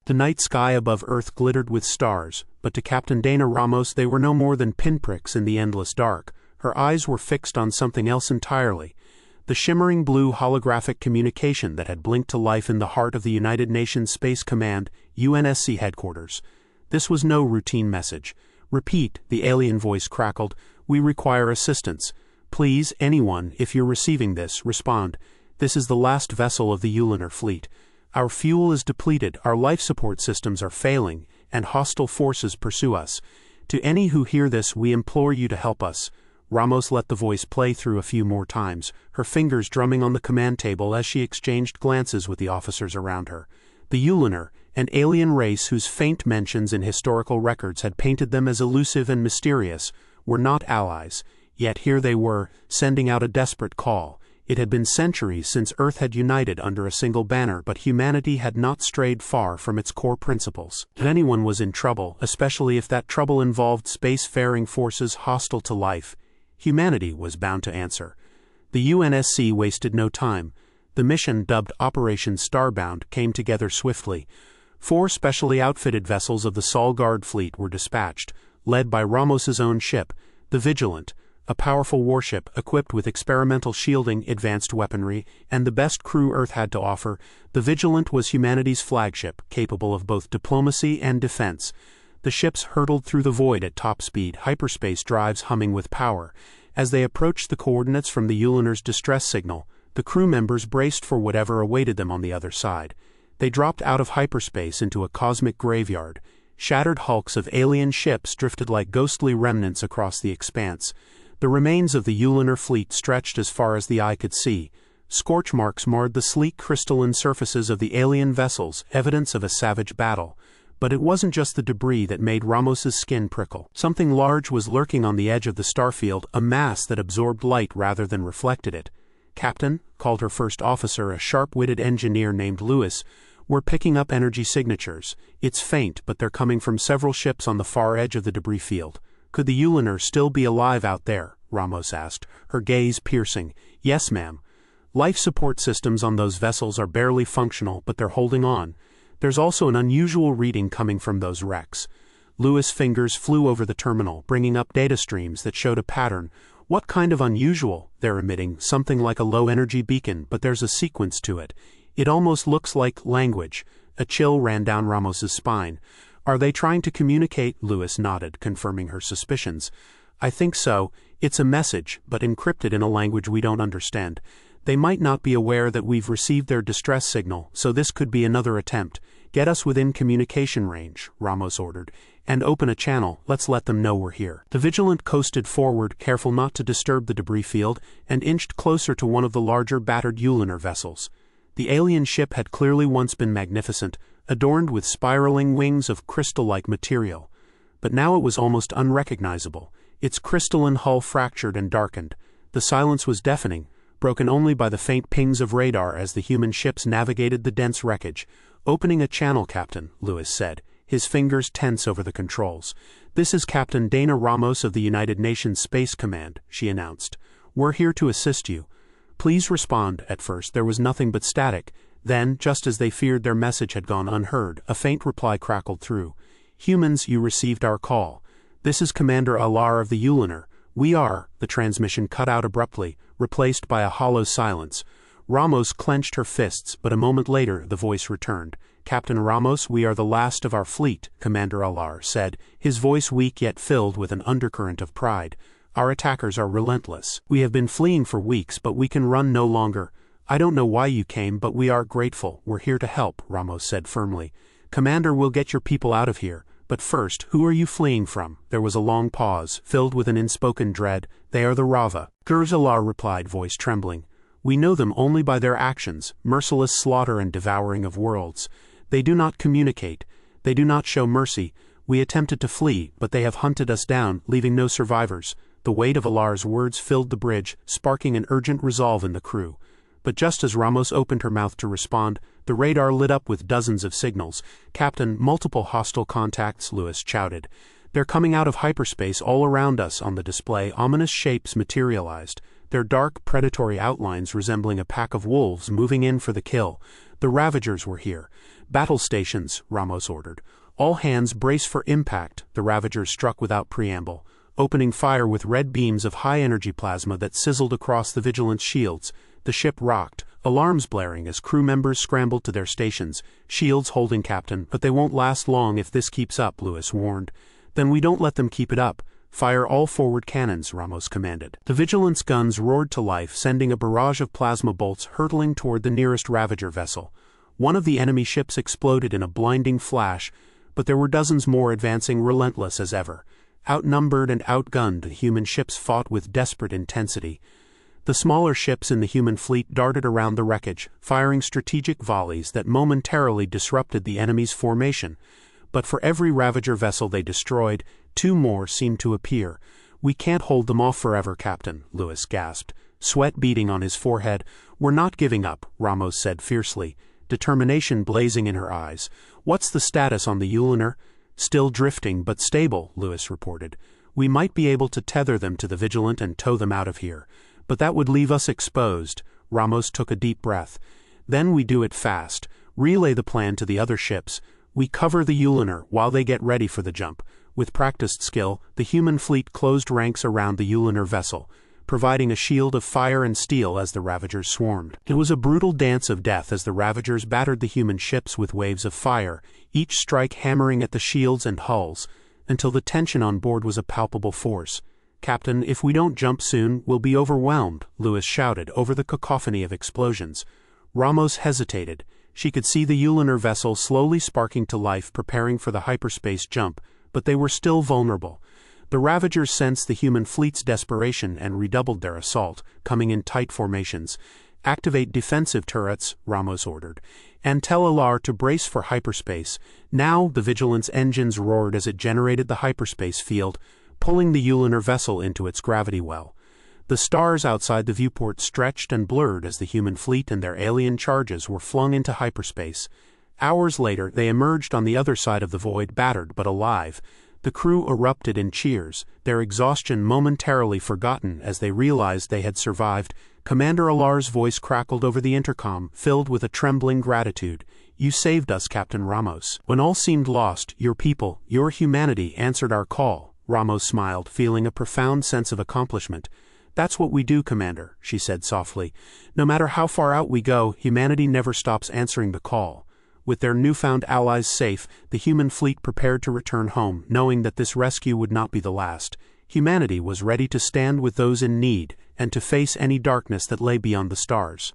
The night sky above Earth glittered with stars, but to Captain Dana Ramos they were no more than pinpricks in the endless dark. Her eyes were fixed on something else entirely. The shimmering blue holographic communication that had blinked to life in the heart of the United Nations Space Command, UNSC headquarters. This was no routine message. "Repeat," the alien voice crackled. "We require assistance. Please, anyone, if you're receiving this, respond. This is the last vessel of the Ulunar fleet. Our fuel is depleted, our life support systems are failing, and hostile forces pursue us. To any who hear this, we implore you to help us." Ramos let the voice play through a few more times, her fingers drumming on the command table as she exchanged glances with the officers around her. The Ulunar, an alien race whose faint mentions in historical records had painted them as elusive and mysterious, were not allies, yet here they were, sending out a desperate call. It had been centuries since Earth had united under a single banner, but humanity had not strayed far from its core principles. If anyone was in trouble, especially if that trouble involved space-faring forces hostile to life, humanity was bound to answer. The UNSC wasted no time. The mission, dubbed Operation Starbound, came together swiftly. 4 specially outfitted vessels of the Sol Guard fleet were dispatched, led by Ramos's own ship, the Vigilant, a powerful warship equipped with experimental shielding, advanced weaponry, and the best crew Earth had to offer. The Vigilant was humanity's flagship, capable of both diplomacy and defense. The ships hurtled through the void at top speed, hyperspace drives humming with power. As they approached the coordinates from the Ulunar's distress signal, the crew members braced for whatever awaited them on the other side. They dropped out of hyperspace into a cosmic graveyard. Shattered hulks of alien ships drifted like ghostly remnants across the expanse. The remains of the Ulunar fleet stretched as far as the eye could see. Scorch marks marred the sleek crystalline surfaces of the alien vessels, evidence of a savage battle. But it wasn't just the debris that made Ramos's skin prickle. Something large was lurking on the edge of the starfield, a mass that absorbed light rather than reflected it. "Captain," called her first officer, a sharp-witted engineer named Lewis, "we're picking up energy signatures. It's faint, but they're coming from several ships on the far edge of the debris field." "Could the Ulunar still be alive out there?" Ramos asked, her gaze piercing. "Yes, ma'am. Life support systems on those vessels are barely functional, but they're holding on. There's also an unusual reading coming from those wrecks." Lewis' fingers flew over the terminal, bringing up data streams that showed a pattern. "What kind of unusual?" "They're emitting something like a low-energy beacon, but there's a sequence to it. It almost looks like language." A chill ran down Ramos's spine. "Are they trying to communicate?" Lewis nodded, confirming her suspicions. "I think so. It's a message, but encrypted in a language we don't understand. They might not be aware that we've received their distress signal, so this could be another attempt. Get us within communication range," Ramos ordered, "and open a channel. Let's let them know we're here." The Vigilant coasted forward, careful not to disturb the debris field, and inched closer to one of the larger battered Ulunar vessels. The alien ship had clearly once been magnificent, adorned with spiraling wings of crystal-like material. But now it was almost unrecognizable, its crystalline hull fractured and darkened. The silence was deafening, broken only by the faint pings of radar as the human ships navigated the dense wreckage. "Opening a channel, Captain," Lewis said, his fingers tense over the controls. "This is Captain Dana Ramos of the United Nations Space Command," she announced. "We're here to assist you. Please respond." At first there was nothing but static. Then, just as they feared their message had gone unheard, a faint reply crackled through. "Humans, you received our call. This is Commander Alar of the Ulunar. We are—" The transmission cut out abruptly, replaced by a hollow silence. Ramos clenched her fists, but a moment later the voice returned. "Captain Ramos, we are the last of our fleet," Commander Alar said, his voice weak yet filled with an undercurrent of pride. "Our attackers are relentless. We have been fleeing for weeks, but we can run no longer. I don't know why you came, but we are grateful. We're here to help," Ramos said firmly. "Commander, we'll get your people out of here. But first, who are you fleeing from?" There was a long pause, filled with an unspoken dread. "They are the Rava," Gurzalar replied, voice trembling. "We know them only by their actions, merciless slaughter and devouring of worlds. They do not communicate. They do not show mercy. We attempted to flee, but they have hunted us down, leaving no survivors." The weight of Alar's words filled the bridge, sparking an urgent resolve in the crew. But just as Ramos opened her mouth to respond, the radar lit up with dozens of signals. "Captain, multiple hostile contacts," Lewis shouted. "They're coming out of hyperspace all around us." On the display, ominous shapes materialized, their dark, predatory outlines resembling a pack of wolves moving in for the kill. The Ravagers were here. "Battle stations," Ramos ordered. "All hands brace for impact." The Ravagers struck without preamble, opening fire with red beams of high-energy plasma that sizzled across the Vigilance shields. The ship rocked, alarms blaring as crew members scrambled to their stations, shields holding Captain. "But they won't last long if this keeps up," Lewis warned. "Then we don't let them keep it up. Fire all forward cannons," Ramos commanded. The Vigilance guns roared to life, sending a barrage of plasma bolts hurtling toward the nearest Ravager vessel. One of the enemy ships exploded in a blinding flash, but there were dozens more advancing, relentless as ever. Outnumbered and outgunned, the human ships fought with desperate intensity. The smaller ships in the human fleet darted around the wreckage, firing strategic volleys that momentarily disrupted the enemy's formation. But for every Ravager vessel they destroyed, 2 more seemed to appear. "We can't hold them off forever, Captain," Lewis gasped, sweat beading on his forehead. "We're not giving up," Ramos said fiercely, determination blazing in her eyes. "What's the status on the Uliner?" "Still drifting, but stable," Lewis reported. "We might be able to tether them to the Vigilant and tow them out of here. But that would leave us exposed." Ramos took a deep breath. "Then we do it fast. Relay the plan to the other ships. We cover the Uliner while they get ready for the jump." With practiced skill, the human fleet closed ranks around the Uliner vessel, providing a shield of fire and steel as the Ravagers swarmed. It was a brutal dance of death as the Ravagers battered the human ships with waves of fire, each strike hammering at the shields and hulls, until the tension on board was a palpable force. "Captain, if we don't jump soon, we'll be overwhelmed," Lewis shouted over the cacophony of explosions. Ramos hesitated. She could see the Uliner vessel slowly sparking to life, preparing for the hyperspace jump, but they were still vulnerable. The Ravagers sensed the human fleet's desperation and redoubled their assault, coming in tight formations. "Activate defensive turrets," Ramos ordered, "and tell Alar to brace for hyperspace." Now the Vigilance engines roared as it generated the hyperspace field, pulling the Uliner vessel into its gravity well. The stars outside the viewport stretched and blurred as the human fleet and their alien charges were flung into hyperspace. Hours later, they emerged on the other side of the void, battered but alive. The crew erupted in cheers, their exhaustion momentarily forgotten as they realized they had survived. Commander Alar's voice crackled over the intercom, filled with a trembling gratitude. "You saved us, Captain Ramos. When all seemed lost, your people, your humanity answered our call." Ramos smiled, feeling a profound sense of accomplishment. "That's what we do, Commander," she said softly. "No matter how far out we go, humanity never stops answering the call." With their newfound allies safe, the human fleet prepared to return home, knowing that this rescue would not be the last. Humanity was ready to stand with those in need and to face any darkness that lay beyond the stars.